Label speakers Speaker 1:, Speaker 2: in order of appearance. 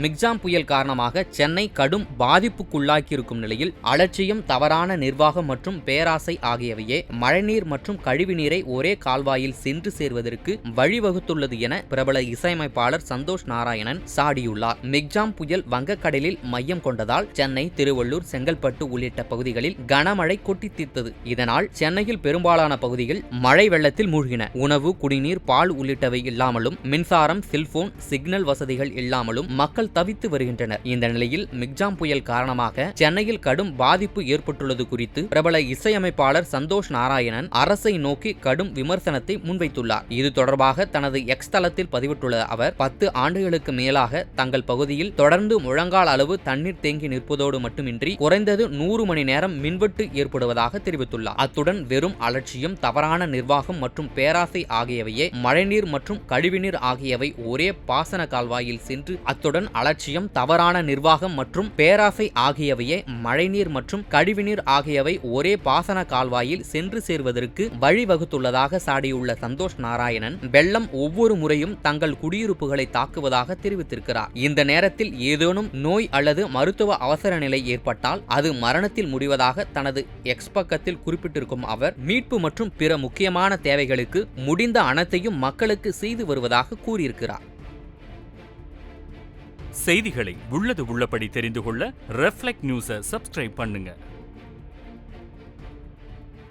Speaker 1: Michaung புயல் காரணமாக சென்னை கடும் பாதிப்புக்குள்ளாக்கியிருக்கும் நிலையில் அலட்சியம், தவறான நிர்வாகம் மற்றும் பேராசை ஆகியவையே மழைநீர் மற்றும் கழிவுநீரை ஒரே கால்வாயில் சென்று சேர்வதற்கு வழிவகுத்துள்ளது என பிரபல இசையமைப்பாளர் சந்தோஷ் நாராயணன் சாடியுள்ளார். மிக்ஜாம் புயல் வங்கக்கடலில் மையம் கொண்டதால் சென்னை, திருவள்ளூர், செங்கல்பட்டு உள்ளிட்ட பகுதிகளில் கனமழை கொட்டி தீர்த்தது. இதனால் சென்னையில் பெரும்பாலான பகுதிகள் மழை வெள்ளத்தில் மூழ்கின. உணவு, குடிநீர், பால் உள்ளிட்டவை இல்லாமலும், மின்சாரம், செல்போன், சிக்னல் வசதிகள் இல்லாமலும் மக்கள் தவித்து வருகின்றனர். இந்த நிலையில் மிக்ஜாம் புயல் காரணமாக சென்னையில் கடும் பாதிப்பு ஏற்பட்டுள்ளது குறித்து பிரபல இசையமைப்பாளர் சந்தோஷ் நாராயணன் அரசை நோக்கி கடும் விமர்சனத்தை முன்வைத்துள்ளார். இது தொடர்பாக தனது எக்ஸ் தளத்தில் பதிவிட்டுள்ள அவர், 10 ஆண்டுகளுக்கு மேலாக தங்கள் பகுதியில் தொடர்ந்து முழங்கால் அளவு தண்ணீர் தேங்கி நிற்பதோடு மட்டுமின்றி குறைந்தது 100 மணி நேரம் மின்வெட்டு ஏற்படுவதாக தெரிவித்துள்ளார். அத்துடன் வெறும் அலட்சியம், தவறான நிர்வாகம் மற்றும் பேராசை ஆகியவையே மழைநீர் மற்றும் கழிவுநீர் ஆகியவை ஒரே பாசன கால்வாயில் சென்று அத்துடன் அலட்சியம், தவறான நிர்வாகம் மற்றும் பேராசை ஆகியவையே மழைநீர் மற்றும் கழிவுநீர் ஆகியவை ஒரே பாசன கால்வாயில் சென்று சேர்வதற்கு வழிவகுத்துள்ளதாக சாடியுள்ள சந்தோஷ் நாராயணன், வெள்ளம் ஒவ்வொரு முறையும் தங்கள் குடியிருப்புகளை தாக்குவதாக தெரிவித்திருக்கிறார். இந்த நேரத்தில் ஏதேனும் நோய் அல்லது மருத்துவ அவசர நிலை ஏற்பட்டால் அது மரணத்தில் முடிவதாக தனது எக்ஸ் பக்கத்தில் குறிப்பிட்டிருக்கும் அவர், மீட்பு மற்றும் பிற முக்கியமான தேவைகளுக்கு முடிந்த அனைத்தையும் மக்களுக்கு செய்து வருவதாக கூறியிருக்கிறார்.
Speaker 2: செய்திகளை உள்ளது உள்ளபடி தெரிந்து கொள்ள ரெஃப்ளெக்ட் நியூஸை சப்ஸ்கிரைப் பண்ணுங்க.